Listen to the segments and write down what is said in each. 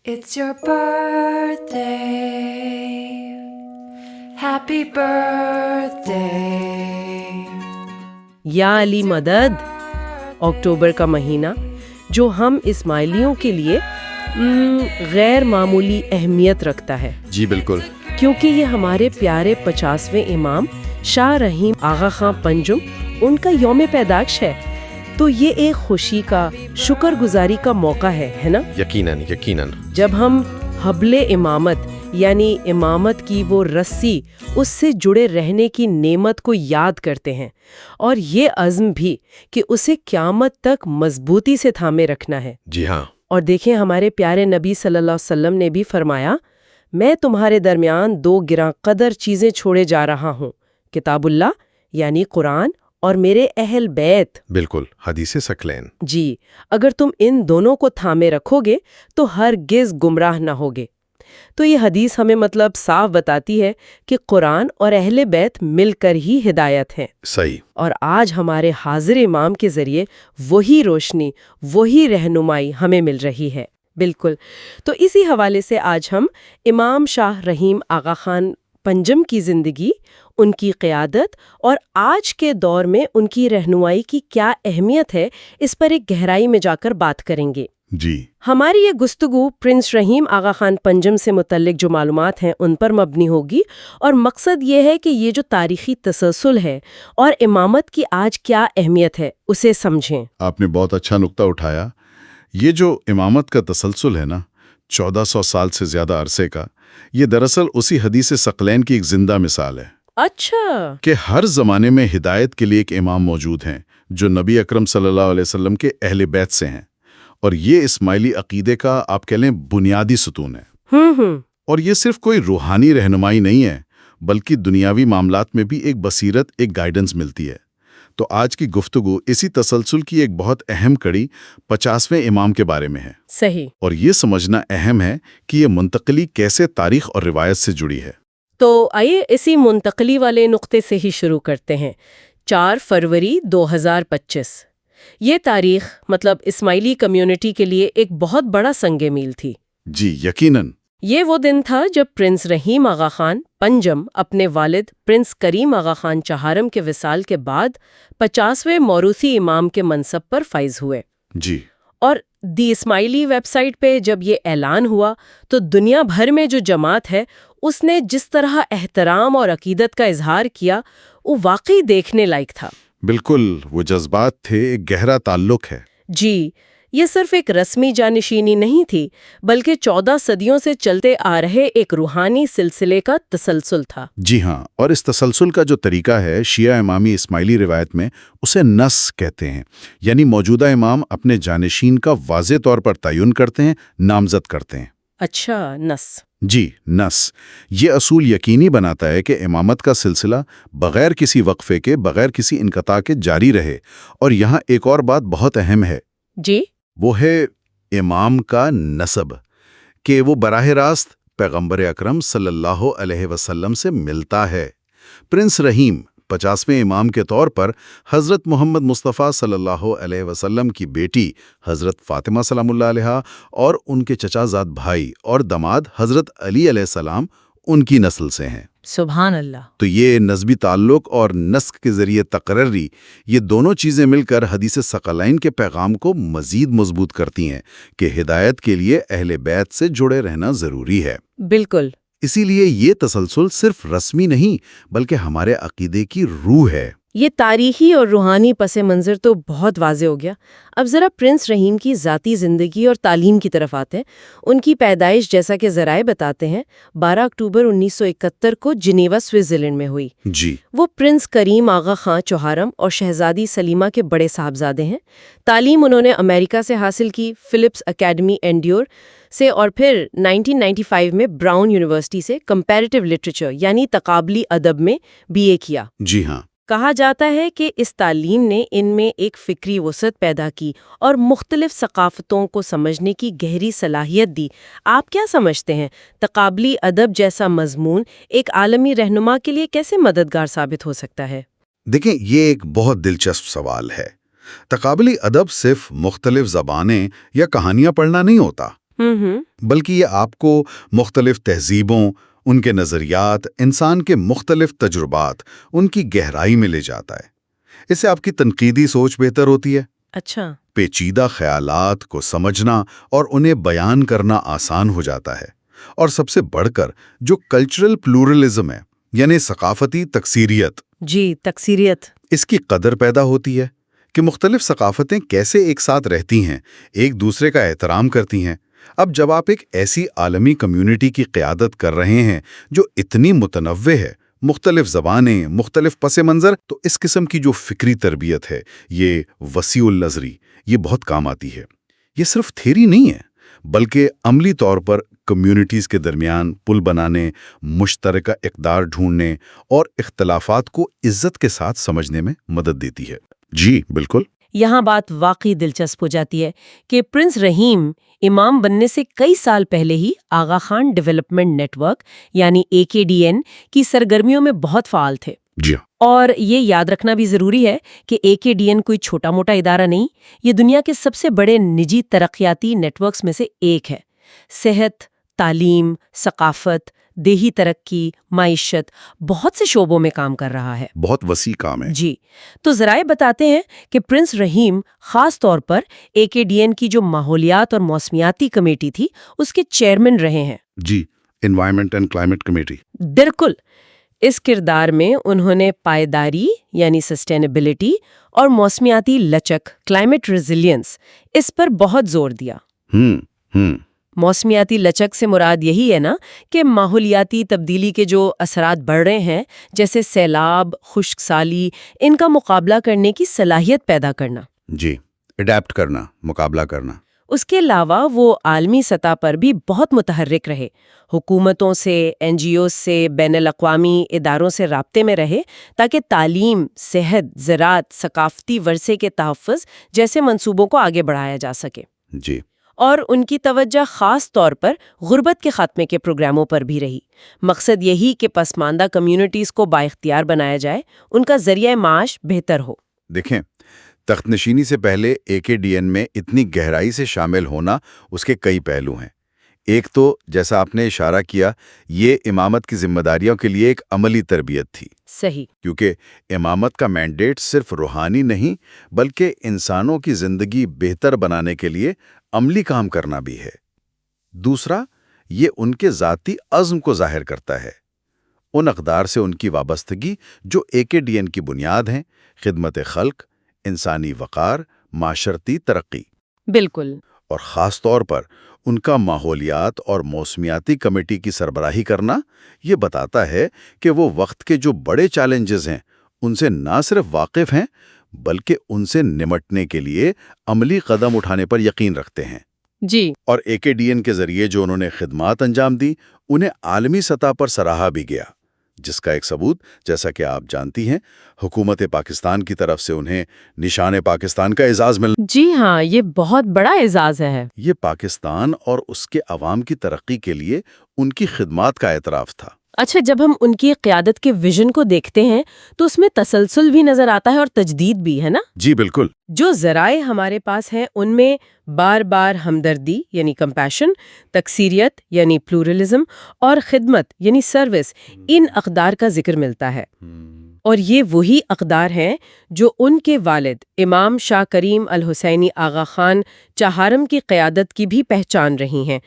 It's your birthday. Happy birthday. یا علی مدد، اکتوبر کا مہینہ جو ہم اسماعیلیوں کے لیے غیر معمولی اہمیت رکھتا ہے۔ جی بالکل، کیونکہ یہ ہمارے پیارے 50ویں امام شاہ رحیم آغا خان پنجم ان کا یوم پیدائش ہے، تو یہ ایک خوشی کا، شکر گزاری کا موقع ہے نا؟ یقیناً یقیناً۔ جب ہم حبل امامت یعنی امامت کی وہ رسی، اس سے جڑے رہنے کی نعمت کو یاد کرتے ہیں، اور یہ عزم بھی کہ اسے قیامت تک مضبوطی سے تھامے رکھنا ہے۔ جی ہاں، اور دیکھیں، ہمارے پیارے نبی صلی اللہ علیہ وسلم نے بھی فرمایا، میں تمہارے درمیان 2 گراں قدر چیزیں چھوڑے جا رہا ہوں، کتاب اللہ یعنی قرآن اور میرے اہل بیت۔ بالکل، حدیث ثقلین۔ جی، اگر تم ان دونوں کو تھامے رکھو گے تو ہرگز گمراہ نہ ہوگے۔ تو یہ حدیث ہمیں مطلب صاف بتاتی ہے کہ قرآن اور اہل بیت مل کر ہی ہدایت ہیں۔ صحیح۔ اور آج ہمارے حاضر امام کے ذریعے وہی روشنی، وہی رہنمائی ہمیں مل رہی ہے۔ بالکل، تو اسی حوالے سے آج ہم امام شاہ رحیم آغا خان پنجم کی زندگی، ان کی قیادت اور آج کے دور میں ان کی رہنمائی کی کیا اہمیت ہے، اس پر ایک گہرائی میں جا کر بات کریں گے۔ جی، ہماری یہ گفتگو پرنس رحیم آغا خان پنجم سے متعلق جو معلومات ہیں ان پر مبنی ہوگی، اور مقصد یہ ہے کہ یہ جو تاریخی تسلسل ہے اور امامت کی آج کیا اہمیت ہے اسے سمجھیں۔ آپ نے بہت اچھا نقطہ اٹھایا۔ یہ جو امامت کا تسلسل ہے نا، 1400 سال سے زیادہ عرصے کا، یہ دراصل اسی حدیث ثقلین کی ایک زندہ مثال ہے۔ اچھا، کہ ہر زمانے میں ہدایت کے لیے ایک امام موجود ہیں جو نبی اکرم صلی اللہ علیہ وسلم کے اہل بیت سے ہیں، اور یہ اسماعیلی عقیدے کا آپ کہہ لیں بنیادی ستون ہے۔ اور یہ صرف کوئی روحانی رہنمائی نہیں ہے، بلکہ دنیاوی معاملات میں بھی ایک بصیرت، ایک گائیڈنس ملتی ہے۔ تو آج کی گفتگو اسی تسلسل کی ایک بہت اہم کڑی 50ویں امام کے بارے میں ہے۔ صحیح۔ اور یہ سمجھنا اہم ہے کہ یہ منتقلی کیسے تاریخ اور روایت سے جڑی ہے۔ تو آئیے اسی منتقلی والے نقطے سے ہی شروع کرتے ہیں۔ 4 فروری 2025 یہ تاریخ مطلب اسماعیلی کمیونٹی کے لیے ایک بہت بڑا سنگ میل تھی۔ جی یقیناً۔ یہ وہ دن تھا جب پرنس رحیم آغا خان پنجم اپنے والد پرنس کریم آغا خان چہارم کے وصال کے بعد 50ویں موروثی امام کے منصب پر فائز ہوئے۔ جی، اور دی اسماعیلی ویب سائٹ پہ جب یہ اعلان ہوا تو دنیا بھر میں جو جماعت ہے اس نے جس طرح احترام اور عقیدت کا اظہار کیا، وہ واقعی دیکھنے لائق تھا۔ بالکل، وہ جذبات تھے، ایک گہرا تعلق ہے۔ جی، یہ صرف ایک رسمی جانشینی نہیں تھی، بلکہ 14 صدیوں سے چلتے آ رہے ایک روحانی سلسلے کا تسلسل تھا۔ جی ہاں، اور اس تسلسل کا جو طریقہ ہے شیعہ امامی اسماعیلی روایت میں اسے نص کہتے ہیں، یعنی موجودہ امام اپنے جانشین کا واضح طور پر تعین کرتے ہیں، نامزد کرتے ہیں۔ اچھا، نص۔ جی، نص یہ اصول یقینی بناتا ہے کہ امامت کا سلسلہ بغیر کسی وقفے کے، بغیر کسی انقطاع کے جاری رہے۔ اور یہاں ایک اور بات بہت اہم ہے، جی، وہ ہے امام کا نسب، کہ وہ براہ راست پیغمبر اکرم صلی اللہ علیہ وسلم سے ملتا ہے۔ پرنس رحیم 50ویں امام کے طور پر حضرت محمد مصطفیٰ صلی اللہ علیہ وسلم کی بیٹی حضرت فاطمہ سلام اللہ علیہا اور ان کے چچا زاد بھائی اور داماد حضرت علی علیہ السلام ان کی نسل سے ہیں۔ سبحان اللہ۔ تو یہ نسبی تعلق اور نسک کے ذریعے تقرری، یہ دونوں چیزیں مل کر حدیث ثقلین کے پیغام کو مزید مضبوط کرتی ہیں کہ ہدایت کے لیے اہل بیت سے جڑے رہنا ضروری ہے۔ بالکل۔ اسی لیے یہ تسلسل صرف رسمی نہیں بلکہ ہمارے عقیدے کی روح ہے۔ یہ تاریخی اور روحانی پس منظر تو بہت واضح ہو گیا۔ اب ذرا پرنس رحیم کی ذاتی زندگی اور تعلیم کی طرف آتے ہیں۔ ان کی پیدائش جیسا کہ ذرائع بتاتے ہیں 12 اکتوبر 1971 کو جنیوا سوئٹزرلینڈ میں ہوئی۔ جی، وہ پرنس کریم آغا خان چوہارم اور شہزادی سلیمہ کے بڑے صاحبزادے ہیں۔ تعلیم انہوں نے امریکہ سے حاصل کی، فلپس اکیڈمی اینڈیور سے، اور پھر 1995 میں براؤن یونیورسٹی سے کمپیریٹیو لٹریچر یعنی تقابلی ادب میں BA کیا۔ جی ہاں، کہا جاتا ہے کہ اس تعلیم نے ان میں ایک فکری وسعت پیدا کی اور مختلف ثقافتوں کو سمجھنے کی گہری صلاحیت دی۔ آپ کیا سمجھتے ہیں، تقابلی ادب جیسا مضمون ایک عالمی رہنما کے لیے کیسے مددگار ثابت ہو سکتا ہے؟ دیکھیں، یہ ایک بہت دلچسپ سوال ہے۔ تقابلی ادب صرف مختلف زبانیں یا کہانیاں پڑھنا نہیں ہوتا، بلکہ یہ آپ کو مختلف تہذیبوں، ان کے نظریات، انسان کے مختلف تجربات، ان کی گہرائی میں لے جاتا ہے۔ اس سے آپ کی تنقیدی سوچ بہتر ہوتی ہے، اچھا، پیچیدہ خیالات کو سمجھنا اور انہیں بیان کرنا آسان ہو جاتا ہے، اور سب سے بڑھ کر جو کلچرل پلورلزم ہے، یعنی ثقافتی تکثیریت، جی تکثیریت، اس کی قدر پیدا ہوتی ہے کہ مختلف ثقافتیں کیسے ایک ساتھ رہتی ہیں، ایک دوسرے کا احترام کرتی ہیں۔ اب جب آپ ایک ایسی عالمی کمیونٹی کی قیادت کر رہے ہیں جو اتنی متنوع ہے، مختلف زبانیں، مختلف پس منظر، تو اس قسم کی جو فکری تربیت ہے، یہ وسیع النظری، یہ بہت کام آتی ہے۔ یہ صرف تھیری نہیں ہے، بلکہ عملی طور پر کمیونٹیز کے درمیان پل بنانے، مشترکہ اقدار ڈھونڈنے اور اختلافات کو عزت کے ساتھ سمجھنے میں مدد دیتی ہے۔ جی بالکل۔ یہاں بات واقعی دلچسپ ہو جاتی ہے کہ پرنس رحیم امام بننے سے کئی سال پہلے ہی آغا خان ڈیولپمنٹ نیٹ ورک یعنی AKDN کی سرگرمیوں میں بہت فعال تھے۔ جی اور یہ یاد رکھنا بھی ضروری ہے کہ AKDN کوئی چھوٹا موٹا ادارہ نہیں، یہ دنیا کے سب سے بڑے نجی ترقیاتی نیٹ ورکس میں سے ایک ہے۔ صحت، تعلیم، ثقافت، دیہی ترقی، معیشت، بہت سے شعبوں میں کام کر رہا ہے۔ بہت وسیع کام ہے۔ جی، تو ذرائع بتاتے ہیں کہ پرنس رحیم خاص طور پر AKDN کی جو ماحولیات اور موسمیاتی کمیٹی تھی اس کے چیئرمین رہے ہیں۔ جی، انوائرمنٹ اینڈ کلائمیٹ کمیٹی۔ بالکل، اس کردار میں انہوں نے پائیداری یعنی سسٹینیبلٹی اور موسمیاتی لچک کلائمیٹ ریزیلینس اس پر بہت زور دیا۔ موسمیاتی لچک سے مراد یہی ہے نا کہ ماحولیاتی تبدیلی کے جو اثرات بڑھ رہے ہیں جیسے سیلاب، خشک سالی، ان کا مقابلہ کرنے کی صلاحیت پیدا کرنا۔ جی، اڈیپٹ کرنا، مقابلہ کرنا۔ اس کے علاوہ وہ عالمی سطح پر بھی بہت متحرک رہے، حکومتوں سے، NGOs سے، بین الاقوامی اداروں سے رابطے میں رہے تاکہ تعلیم، صحت، زراعت، ثقافتی ورثے کے تحفظ جیسے منصوبوں کو آگے بڑھایا جا سکے۔ جی، اور ان کی توجہ خاص طور پر غربت کے خاتمے کے پروگراموں پر بھی رہی۔ مقصد یہی کہ پسماندہ کمیونٹیز کو بااختیار بنایا جائے، ان کا ذریعہ معاش بہتر ہو۔ دیکھیں، تخت نشینی سے پہلے AKDN میں اتنی گہرائی سے شامل ہونا اس کے کئی پہلو ہیں۔ ایک تو جیسا آپ نے اشارہ کیا، یہ امامت کی ذمہ داریوں کے لیے ایک عملی تربیت تھی۔ صحیح۔ کیونکہ امامت کا مینڈیٹ صرف روحانی نہیں بلکہ انسانوں کی زندگی بہتر بنانے کے لیے عملی کام کرنا بھی ہے۔ دوسرا، یہ ان کے ذاتی عزم کو ظاہر کرتا ہے، ان اقدار سے ان کی وابستگی جو AKDN کی بنیاد ہیں: خدمت خلق، انسانی وقار، معاشرتی ترقی۔ بالکل۔ اور خاص طور پر ان کا ماحولیات اور موسمیاتی کمیٹی کی سربراہی کرنا یہ بتاتا ہے کہ وہ وقت کے جو بڑے چیلنجز ہیں ان سے نہ صرف واقف ہیں بلکہ ان سے نمٹنے کے لیے عملی قدم اٹھانے پر یقین رکھتے ہیں۔ جی۔ اور AKDN کے ذریعے جو انہوں نے خدمات انجام دی انہیں عالمی سطح پر سراہا بھی گیا، جس کا ایک ثبوت جیسا کہ آپ جانتی ہیں حکومت پاکستان کی طرف سے انہیں نشان پاکستان کا اعزاز ملا۔ جی ہاں، یہ بہت بڑا اعزاز ہے۔ یہ پاکستان اور اس کے عوام کی ترقی کے لیے ان کی خدمات کا اعتراف تھا۔ اچھا، جب ہم ان کی قیادت کے ویژن کو دیکھتے ہیں تو اس میں تسلسل بھی نظر آتا ہے اور تجدید بھی، ہے نا؟ جی بالکل۔ جو ذرائع ہمارے پاس ہیں ان میں بار بار ہمدردی یعنی کمپیشن، تکثیریت یعنی پلورلزم اور خدمت یعنی سروس، ان اقدار کا ذکر ملتا ہے۔ اور یہ وہی اقدار ہیں جو ان کے والد امام شاہ کریم الحسینی آغا خان چہارم کی قیادت کی بھی پہچان رہی ہیں۔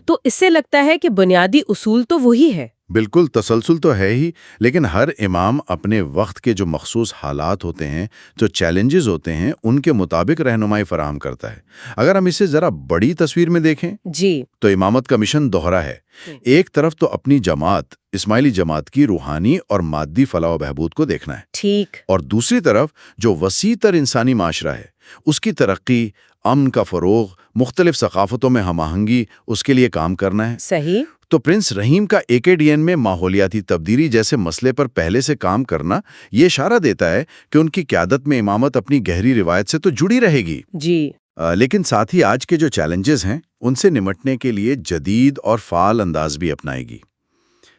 تو اس سے لگتا ہے کہ بنیادی اصول تو وہی ہے۔ بالکل، تسلسل تو ہے ہی، لیکن ہر امام اپنے وقت کے جو مخصوص حالات ہوتے ہیں، جو چیلنجز ہوتے ہیں، ان کے مطابق رہنمائی فراہم کرتا ہے۔ اگر ہم اسے ذرا بڑی تصویر میں دیکھیں جی، تو امامت کا مشن دوہرا ہے۔ ایک طرف تو اپنی جماعت، اسماعیلی جماعت کی روحانی اور مادی فلاح و بہبود کو دیکھنا ہے، ٹھیک، اور دوسری طرف جو وسیع تر انسانی معاشرہ ہے، اس کی ترقی، امن کا فروغ، مختلف ثقافتوں میں ہم آہنگی، اس کے لیے کام کرنا ہے۔ صحیح۔ تو پرنس رحیم کا AKDN میں ماحولیاتی تبدیلی جیسے مسئلے پر پہلے سے کام کرنا یہ اشارہ دیتا ہے کہ ان کی قیادت میں امامت اپنی گہری روایت سے تو جڑی رہے گی، جی، لیکن ساتھ ہی آج کے جو چیلنجز ہیں ان سے نمٹنے کے لیے جدید اور فعال انداز بھی اپنائے گی۔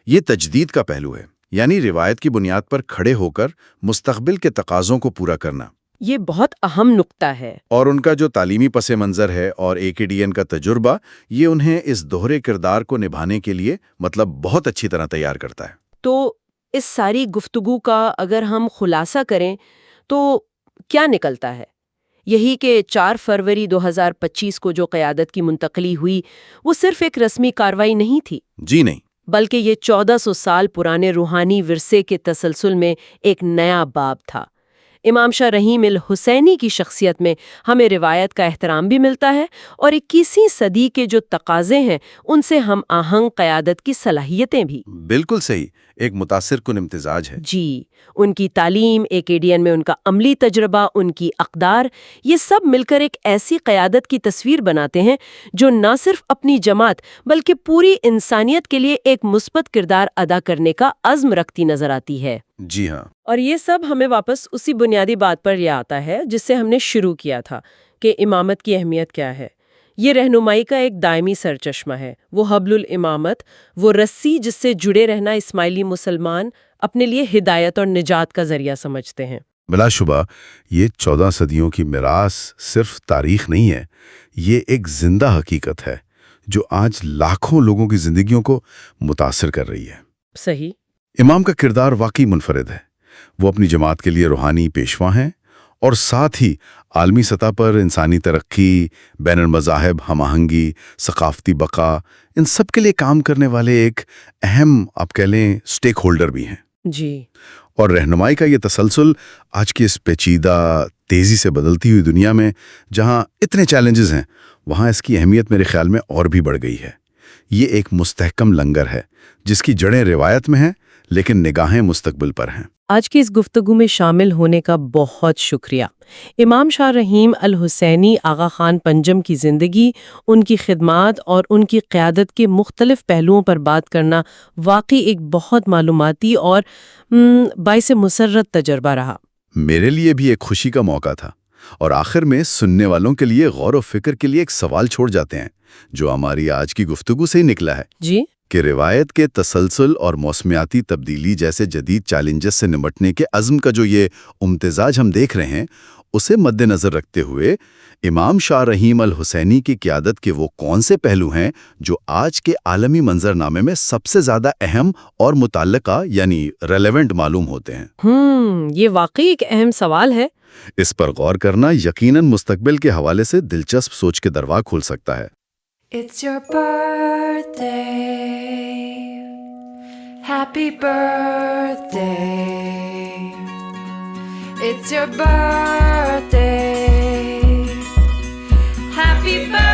یہ تجدید کا پہلو ہے، یعنی روایت کی بنیاد پر کھڑے ہو کر مستقبل کے تقاضوں کو پورا کرنا۔ یہ بہت اہم نقطہ ہے۔ اور ان کا جو تعلیمی پس منظر ہے اور AKDN کا تجربہ، یہ انہیں اس دوہرے کردار کو نبھانے کے لیے بہت اچھی طرح تیار کرتا ہے۔ تو اس ساری گفتگو کا اگر ہم خلاصہ کریں تو کیا نکلتا ہے؟ یہی کہ 4 فروری 2025 کو جو قیادت کی منتقلی ہوئی وہ صرف ایک رسمی کارروائی نہیں تھی، جی نہیں، بلکہ یہ 1400 سال پرانے روحانی ورثے کے تسلسل میں ایک نیا باب تھا۔ امام شاہ رحیم الحسینی کی شخصیت میں ہمیں روایت کا احترام بھی ملتا ہے اور 21ویں صدی کے جو تقاضے ہیں ان سے ہم آہنگ قیادت کی صلاحیتیں بھی۔ بالکل صحیح، ایک متاثر کن امتزاج ہے۔ جی، ان کی تعلیم، AKDN میں ان کا عملی تجربہ، ان کی اقدار، یہ سب مل کر ایک ایسی قیادت کی تصویر بناتے ہیں جو نہ صرف اپنی جماعت بلکہ پوری انسانیت کے لیے ایک مثبت کردار ادا کرنے کا عزم رکھتی نظر آتی ہے۔ جی ہاں، اور یہ سب ہمیں واپس اسی بنیادی بات پر لے آتا ہے جس سے ہم نے شروع کیا تھا کہ امامت کی اہمیت کیا ہے۔ یہ رہنمائی کا ایک دائمی سرچشمہ ہے، وہ حبل الامامت، وہ رسی جس سے جڑے رہنا اسماعیلی مسلمان اپنے لیے ہدایت اور نجات کا ذریعہ سمجھتے ہیں۔ بلا شبہ یہ 14 صدیوں کی میراث صرف تاریخ نہیں ہے، یہ ایک زندہ حقیقت ہے جو آج لاکھوں لوگوں کی زندگیوں کو متاثر کر رہی ہے۔ صحیح۔ امام کا کردار واقعی منفرد ہے۔ وہ اپنی جماعت کے لیے روحانی پیشوا ہیں اور ساتھ ہی عالمی سطح پر انسانی ترقی، بین المذاہب ہم آہنگی، ثقافتی بقا، ان سب کے لیے کام کرنے والے ایک اہم آپ کہہ لیں اسٹیک ہولڈر بھی ہیں۔ جی، اور رہنمائی کا یہ تسلسل آج کی اس پیچیدہ، تیزی سے بدلتی ہوئی دنیا میں جہاں اتنے چیلنجز ہیں، وہاں اس کی اہمیت میرے خیال میں اور بھی بڑھ گئی ہے۔ یہ ایک مستحکم لنگر ہے جس کی جڑیں روایت میں ہیں لیکن نگاہیں مستقبل پر ہیں۔ آج کی اس گفتگو میں شامل ہونے کا بہت شکریہ۔ امام شاہ رحیم الحسینی آغا خان پنجم کی زندگی، ان کی خدمات اور ان کی قیادت کے مختلف پہلوؤں پر بات کرنا واقعی ایک بہت معلوماتی اور باعث مسرت تجربہ رہا۔ میرے لیے بھی ایک خوشی کا موقع تھا، اور آخر میں سننے والوں کے لیے غور و فکر کے لیے ایک سوال چھوڑ جاتے ہیں جو ہماری آج کی گفتگو سے ہی نکلا ہے۔ جی، کہ روایت کے تسلسل اور موسمیاتی تبدیلی جیسے جدید چیلنجز سے نمٹنے کے عزم کا جو یہ امتزاج ہم دیکھ رہے ہیں، اسے مد نظر رکھتے ہوئے امام شاہ رحیم الحسینی کی قیادت کے وہ کون سے پہلو ہیں جو آج کے عالمی منظرنامے میں سب سے زیادہ اہم اور متعلقہ یعنی ریلیونٹ معلوم ہوتے ہیں؟ یہ واقعی ایک اہم سوال ہے۔ اس پر غور کرنا یقیناً مستقبل کے حوالے سے دلچسپ سوچ کے دروازے کھول سکتا ہے۔ It's your birthday. Happy birthday. It's your birthday. Happy birthday.